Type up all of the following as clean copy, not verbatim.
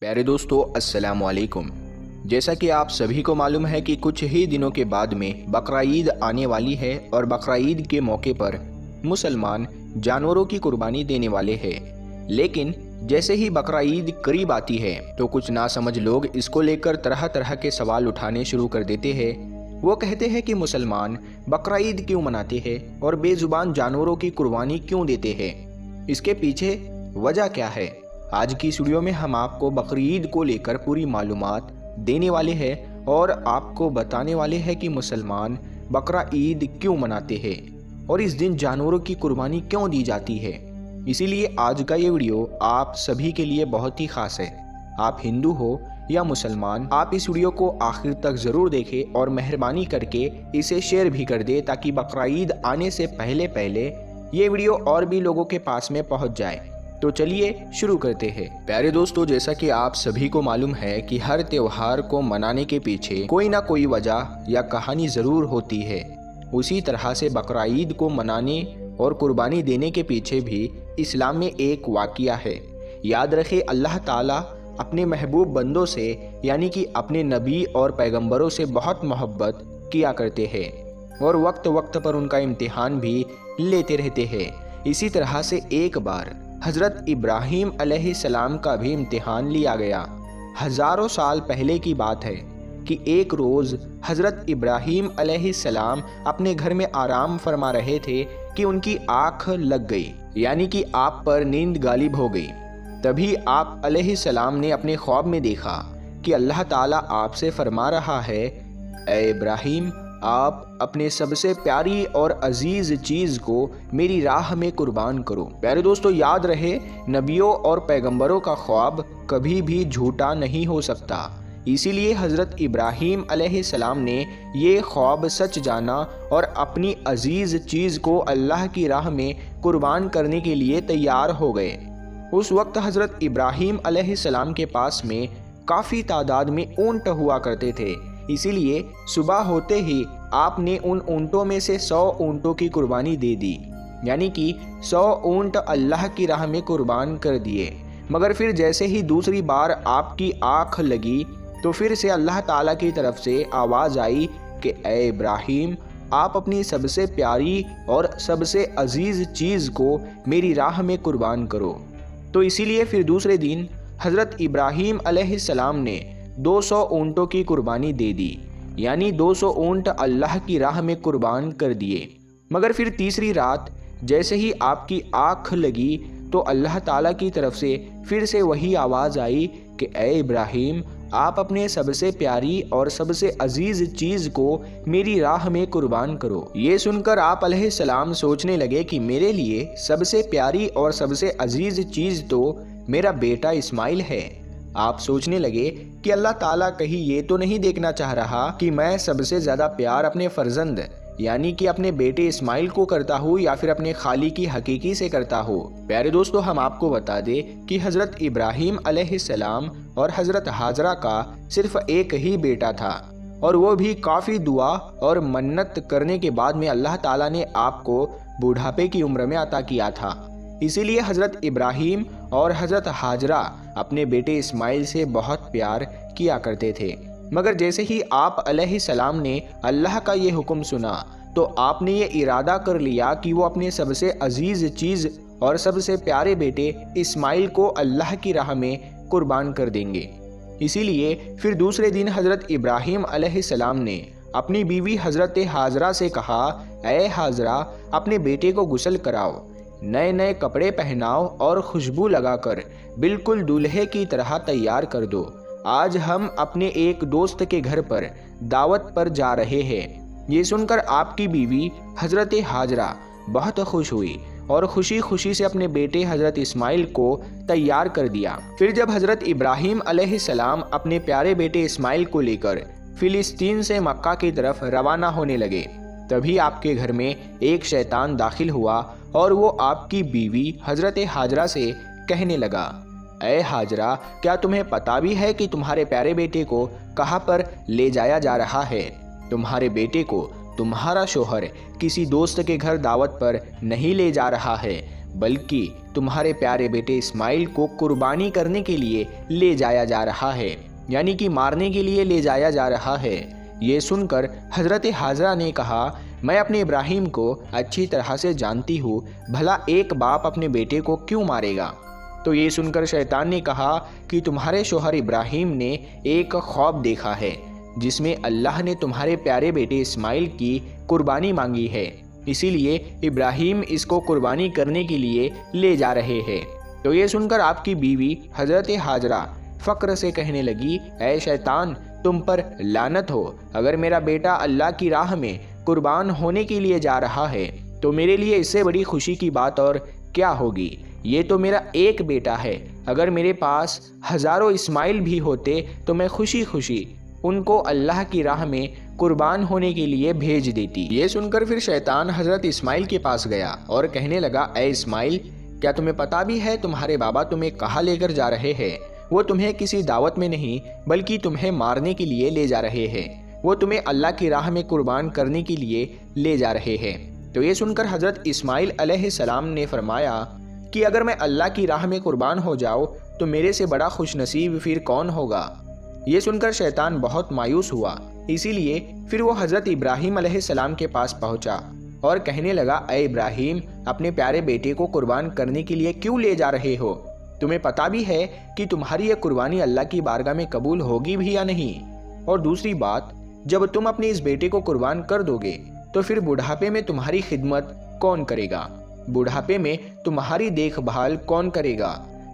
प्यारे दोस्तों, अस्सलाम वालेकुम। जैसा कि आप सभी को मालूम है कि कुछ ही दिनों के बाद में बकरा ईद आने वाली है और बकरा ईद के मौके पर मुसलमान जानवरों की कुर्बानी देने वाले हैं। लेकिन जैसे ही बकरा ईद करीब आती है तो कुछ नासमझ लोग इसको लेकर तरह तरह के सवाल उठाने शुरू कर देते हैं। वो कहते हैं कि मुसलमान बकरा ईद क्यों मनाते हैं और बेजुबान जानवरों की कुर्बानी क्यों देते हैं, इसके पीछे वजह क्या है। आज की इस वीडियो में हम आपको बकरीद को लेकर पूरी मालूमात देने वाले हैं और आपको बताने वाले हैं कि मुसलमान बकरा ईद क्यों मनाते हैं और इस दिन जानवरों की कुर्बानी क्यों दी जाती है। इसीलिए आज का ये वीडियो आप सभी के लिए बहुत ही खास है। आप हिंदू हो या मुसलमान, आप इस वीडियो को आखिर तक ज़रूर देखें और मेहरबानी करके इसे शेयर भी कर दे ताकि बकरा ईद आने से पहले पहले ये वीडियो और भी लोगों के पास में पहुंच जाए। तो चलिए शुरू करते हैं। प्यारे दोस्तों, जैसा कि आप सभी को मालूम है कि हर त्योहार को मनाने के पीछे कोई ना कोई वजह या कहानी ज़रूर होती है। उसी तरह से बकरा ईद को मनाने और कुर्बानी देने के पीछे भी इस्लाम में एक वाक़या है। याद रखें, अल्लाह ताला अपने महबूब बंदों से यानी कि अपने नबी और पैगंबरों से बहुत मोहब्बत किया करते हैं और वक्त वक्त पर उनका इम्तिहान भी लेते रहते हैं। इसी तरह से एक बार हज़रत इब्राहीम अलैहिस्सलाम का भी इम्तिहान लिया गया। हज़ारों साल पहले की बात है कि एक रोज़ हज़रत इब्राहीम अलैहिस्सलाम अपने घर में आराम फरमा रहे थे कि उनकी आँख लग गई, यानी कि आप पर नींद गालिब हो गई। तभी आप अलैहिस्सलाम ने अपने ख्वाब में देखा कि अल्लाह ताला आपसे फरमा रहा है, ए इब्राहीम, आप अपने सबसे प्यारी और अजीज़ चीज़ को मेरी राह में कुर्बान करो। प्यारे दोस्तों, याद रहे, नबियों और पैगंबरों का ख्वाब कभी भी झूठा नहीं हो सकता। इसीलिए हज़रत इब्राहीम अलैहिस्सलाम ने ये ख्वाब सच जाना और अपनी अजीज़ चीज़ को अल्लाह की राह में कुर्बान करने के लिए तैयार हो गए। उस वक्त हज़रत इब्राहीम अलैहिस्सलाम के पास में काफ़ी तादाद में ऊँट हुआ करते थे। इसीलिए सुबह होते ही आपने उन ऊँटों में से 100 ऊँटों की कुर्बानी दे दी, यानी कि 100 ऊँट अल्लाह की राह में कुर्बान कर दिए। मगर फिर जैसे ही दूसरी बार आपकी आँख लगी तो फिर से अल्लाह ताला की तरफ से आवाज़ आई कि ए इब्राहीम, आप अपनी सबसे प्यारी और सबसे अजीज़ चीज़ को मेरी राह में कुर्बान करो। तो इसीलिए फिर दूसरे दिन हज़रत इब्राहीम अलैहिस्सलाम ने 200 ऊँटों की कुर्बानी दे दी, यानी 200 ऊँट अल्लाह की राह में कुर्बान कर दिए। मगर फिर तीसरी रात जैसे ही आपकी आँख लगी तो अल्लाह ताला की तरफ से फिर से वही आवाज़ आई कि ए इब्राहीम, आप अपने सबसे प्यारी और सबसे अजीज़ चीज़ को मेरी राह में कुर्बान करो। ये सुनकर आप अलैहिस्सलाम सोचने लगे कि मेरे लिए सबसे प्यारी और सबसे अजीज़ चीज़ तो मेरा बेटा इस्माइल है। आप सोचने लगे कि अल्लाह ताला कहीं ये तो नहीं देखना चाह रहा कि मैं सबसे ज़्यादा प्यार अपने फर्जंद यानी कि अपने बेटे इस्माइल को करता हूँ या फिर अपने खाली की हकीकी से करता हूँ। प्यारे दोस्तों, हम आपको बता दें कि हज़रत इब्राहीम अलैहिस्सलाम और हज़रत हाजरा का सिर्फ एक ही बेटा था और वो भी काफ़ी दुआ और मन्नत करने के बाद में अल्लाह ताला ने आपको बुढ़ापे की उम्र में अता किया था। इसीलिए हज़रत इब्राहीम और हज़रत हाजरा अपने बेटे इस्माइल से बहुत प्यार किया करते थे। मगर जैसे ही आप अलैहिस्सलाम ने अल्लाह का ये हुक्म सुना तो आपने ये इरादा कर लिया कि वो अपने सबसे अजीज़ चीज़ और सबसे प्यारे बेटे इस्माइल को अल्लाह की राह में कुर्बान कर देंगे। इसीलिए फिर दूसरे दिन हज़रत इब्राहीम अलैहिस्सलाम ने अपनी बीवी हज़रत हाजरा से कहा, ए हाजरा, अपने बेटे को गुस्ल कराओ, नए नए कपड़े पहनाओ और खुशबू लगाकर बिल्कुल दूल्हे की तरह तैयार कर दो। आज हम अपने एक दोस्त के घर पर दावत पर जा रहे हैं। ये सुनकर आपकी बीवी हज़रत हाजरा बहुत खुश हुई और खुशी खुशी से अपने बेटे हज़रत इस्माइल को तैयार कर दिया। फिर जब हज़रत इब्राहीम अलैहिस्सलाम अपने प्यारे बेटे इस्माइल को लेकर फ़िलिस्तीन से मक्का की तरफ रवाना होने लगे, तभी आपके घर में एक शैतान दाखिल हुआ और वो आपकी बीवी हज़रत हाजरा से कहने लगा, ए हाजरा, क्या तुम्हें पता भी है कि तुम्हारे प्यारे बेटे को कहाँ पर ले जाया जा रहा है? तुम्हारे बेटे को तुम्हारा शोहर किसी दोस्त के घर दावत पर नहीं ले जा रहा है, बल्कि तुम्हारे प्यारे बेटे इस्माइल को कुर्बानी करने के लिए ले जाया जा रहा है, यानी कि मारने के लिए ले जाया जा रहा है। ये सुनकर हज़रत हाजरा ने कहा, मैं अपने इब्राहिम को अच्छी तरह से जानती हूँ, भला एक बाप अपने बेटे को क्यों मारेगा। तो ये सुनकर शैतान ने कहा कि तुम्हारे शोहर इब्राहिम ने एक ख्वाब देखा है जिसमें अल्लाह ने तुम्हारे प्यारे बेटे इस्माइल की कुर्बानी मांगी है, इसीलिए इब्राहिम इसको कुर्बानी करने के लिए ले जा रहे हैं। तो ये सुनकर आपकी बीवी हज़रत हाजरा फ़क्र से कहने लगी, ऐ शैतान, तुम पर लानत हो, अगर मेरा बेटा अल्लाह की राह में कुर्बान होने के लिए जा रहा है तो मेरे लिए इससे बड़ी खुशी की बात और क्या होगी। ये तो मेरा एक बेटा है, अगर मेरे पास हज़ारों इस्माइल भी होते तो मैं खुशी खुशी उनको अल्लाह की राह में कुर्बान होने के लिए भेज देती। ये सुनकर फिर शैतान हज़रत इस्माइल के पास गया और कहने लगा, ऐ इस्माइल, क्या तुम्हें पता भी है तुम्हारे बाबा तुम्हें कहाँ लेकर जा रहे हैं? वो तुम्हें किसी दावत में नहीं बल्कि तुम्हें मारने के लिए ले जा रहे हैं। वो तुम्हें अल्लाह की राह में कुर्बान करने के लिए ले जा रहे हैं। तो ये सुनकर हज़रत इस्माइल अलैहिस्सलाम ने फरमाया कि अगर मैं अल्लाह की राह में कुर्बान हो जाऊँ तो मेरे से बड़ा खुशनसीब फिर कौन होगा। ये सुनकर शैतान बहुत मायूस हुआ, इसीलिए फिर वो हज़रत इब्राहीम अलैहिस्सलाम के पास पहुंचा और कहने लगा, ऐ इब्राहीम, अपने प्यारे बेटे को कुर्बान करने के लिए क्यों ले जा रहे हो? तुम्हें पता भी है कि तुम्हारी यह कुर्बानी अल्लाह की बारगाह में कबूल होगी भी या नहीं? और दूसरी बात, जब तुम अपने इस बेटे को कुर्बान कर दोगे तो फिर बुढ़ापे में तुम्हारी खिदमत कौन करेगा? बुढ़ापे में तुम्हारी देखभाल कौन करेगा?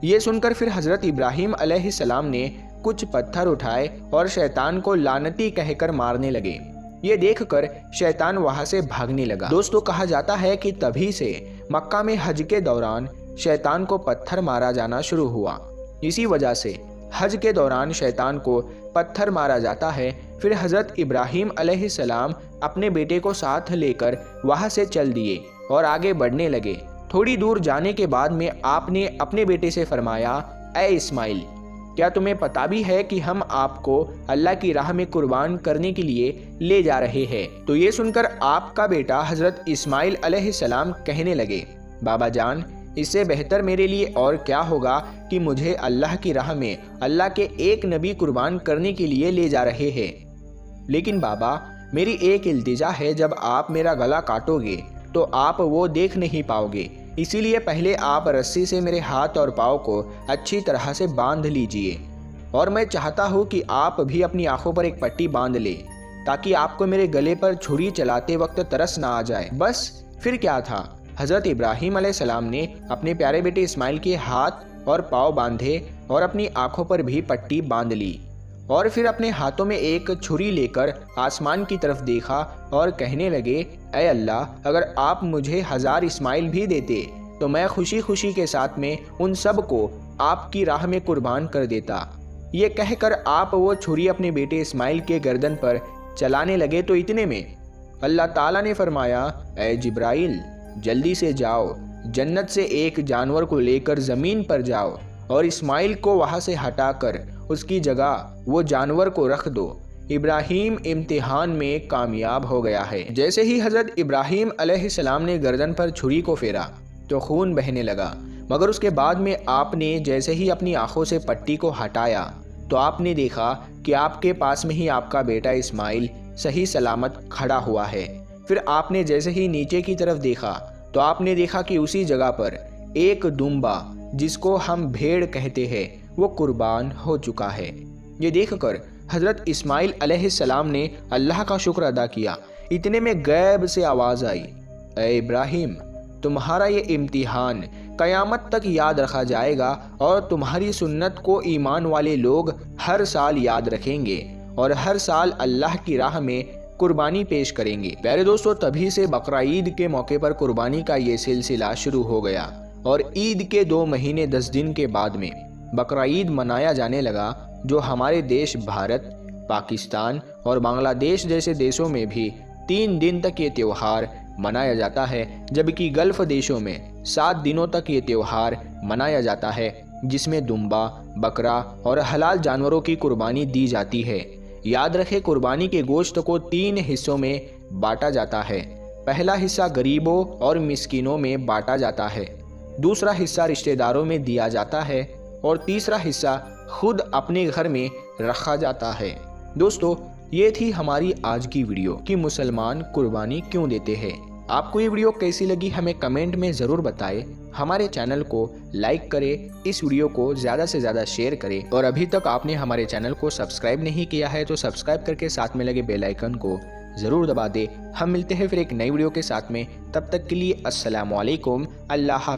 ये सुनकर फिर हज़रत इब्राहीम अलैहिस्सलाम ने कुछ पत्थर उठाए और शैतान को लानती कहकर मारने लगे। ये देखकर शैतान वहां से भागने लगा। दोस्तों, कहा जाता है कि तभी से मक्का में हज के दौरान शैतान को पत्थर मारा जाना शुरू हुआ। इसी वजह से हज के दौरान शैतान को पत्थर मारा जाता है। फिर हज़रत इब्राहीम अलैहिस्सलाम अपने बेटे को साथ लेकर वहां से चल दिए और आगे बढ़ने लगे। थोड़ी दूर जाने के बाद में आपने अपने बेटे से फरमाया, ऐ इस्माइल, क्या तुम्हें पता भी है कि हम आपको अल्लाह की राह में कुर्बान करने के लिए ले जा रहे हैं? तो ये सुनकर आपका बेटा हज़रत इस्माइल अलैहिस्सलाम कहने लगे, बाबा जान, इससे बेहतर मेरे लिए और क्या होगा कि मुझे अल्लाह की राह में अल्लाह के एक नबी कुर्बान करने के लिए ले जा रहे हैं। लेकिन बाबा, मेरी एक इल्तिजा है, जब आप मेरा गला काटोगे तो आप वो देख नहीं पाओगे, इसीलिए पहले आप रस्सी से मेरे हाथ और पाँव को अच्छी तरह से बांध लीजिए। और मैं चाहता हूँ कि आप भी अपनी आंखों पर एक पट्टी बांध ले ताकि आपको मेरे गले पर छुरी चलाते वक्त तरस ना आ जाए। बस फिर क्या था, हज़रत इब्राहीम अलैहिस्सलाम ने अपने प्यारे बेटे इस्माइल के हाथ और पाँव बांधे और अपनी आंखों पर भी पट्टी बांध ली और फिर अपने हाथों में एक छुरी लेकर आसमान की तरफ देखा और कहने लगे, ऐ अल्लाह, अगर आप मुझे 1000 इस्माइल भी देते तो मैं खुशी खुशी के साथ में उन सब को आपकी राह में कुर्बान कर देता। ये कहकर आप वो छुरी अपने बेटे इस्माइल के गर्दन पर चलाने लगे तो इतने में अल्लाह ताला ने फरमाया, ऐ जिब्राइल, जल्दी से जाओ, जन्नत से एक जानवर को लेकर ज़मीन पर जाओ और इस्माइल को वहाँ से हटाकर उसकी जगह वो जानवर को रख दो। इब्राहीम इम्तिहान में कामयाब हो गया है। जैसे ही हज़रत इब्राहीम अलैहिस्सलाम ने गर्दन पर छुरी को फेरा तो खून बहने लगा, मगर उसके बाद में आपने जैसे ही अपनी आंखों से पट्टी को हटाया तो आपने देखा कि आपके पास में ही आपका बेटा इस्माइल सही सलामत खड़ा हुआ है। फिर आपने जैसे ही नीचे की तरफ देखा तो आपने देखा कि उसी जगह पर एक दुम्बा, जिसको हम भेड़ कहते हैं, वो कुर्बान हो चुका है। ये देखकर हज़रत इस्माइल अलैहिस्सलाम ने अल्लाह का शुक्र अदा किया। इतने में गैब से आवाज़ आई, ऐ इब्राहीम, तुम्हारा ये इम्तिहान क़यामत तक याद रखा जाएगा और तुम्हारी सुन्नत को ईमान वाले लोग हर साल याद रखेंगे और हर साल अल्लाह की राह में कुर्बानी पेश करेंगे। प्यारे दोस्तों, तभी से बकरा ईद के मौके पर कुर्बानी का ये सिलसिला शुरू हो गया और ईद के 2 महीने 10 दिन के बाद में बकरा ईद मनाया जाने लगा, जो हमारे देश भारत, पाकिस्तान और बांग्लादेश जैसे देशों में भी 3 दिन तक ये त्यौहार मनाया जाता है, जबकि गल्फ़ देशों में 7 दिनों तक ये त्यौहार मनाया जाता है, जिसमें दुम्बा, बकरा और हलाल जानवरों की कुर्बानी दी जाती है। याद रखें, कुर्बानी के गोश्त को 3 हिस्सों में बांटा जाता है। पहला हिस्सा गरीबों और मिस्कीनों में बांटा जाता है, दूसरा हिस्सा रिश्तेदारों में दिया जाता है और तीसरा हिस्सा खुद अपने घर में रखा जाता है। दोस्तों, ये थी हमारी आज की वीडियो कि मुसलमान कुर्बानी क्यों देते हैं। आपको ये वीडियो कैसी लगी हमें कमेंट में ज़रूर बताएं। हमारे चैनल को लाइक करें, इस वीडियो को ज़्यादा से ज़्यादा शेयर करें और अभी तक आपने हमारे चैनल को सब्सक्राइब नहीं किया है तो सब्सक्राइब करके साथ में लगे बेल आइकन को ज़रूर दबा दें। हम मिलते हैं फिर एक नई वीडियो के साथ में, तब तक के लिए अस्सलाम वालेकुम, अल्लाह हाफ़िज़।